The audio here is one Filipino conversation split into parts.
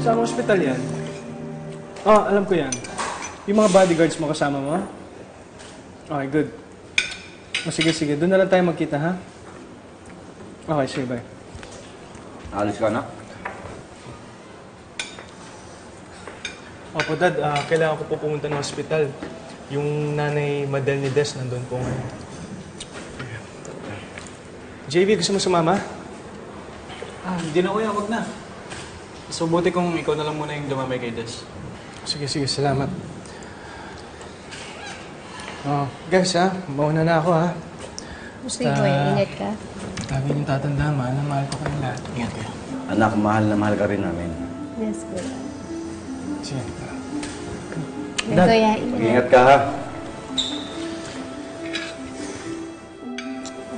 Saan hospital yan? Oh, alam ko yan. Yung mga bodyguards mo kasama mo? Okay, good. O, sige, sige. Doon na lang tayo magkita, ha? Okay, sige, bye. Alis ka na? Opo, Dad. Kailangan ko po pumunta ng hospital. Yung nanay Madel ni Des nandun po ngayon. JV, gusto mo sumama? Hindi na kuya, wag na. So, buti kung ikaw na lang muna yung dumamay kay Des. Sige, sige. Salamat. Oh, guys, ha? Mauna na ako, ha? Sige, kuya. Ingat ka. Lagi niyong tatandaan, mahal na mahal ko kayo lahat. Ingat kuya. Anak, mahal na mahal ka rin namin. Yes, kuya. Sige. Dad, kuya, Mag-ingat ka, ha?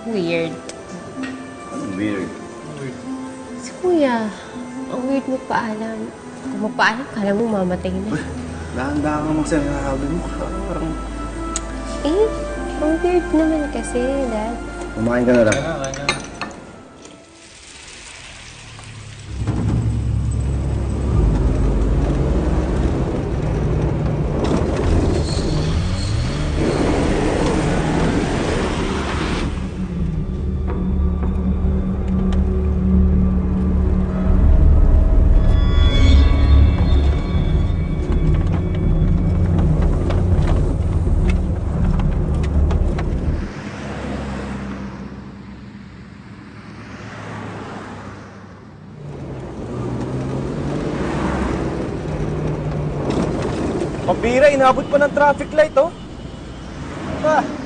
Weird. Anong weird? Si kuya, ang weird mo paalam. Kung magpaalam, kala mo mamatay na. Dahan-dahan ka magsasabi mo. Parang Eh, ang weird naman kasi, Dad. kumain ka na lang. Kaya na. Pabira, inabot pa ng traffic light, oh. Ah.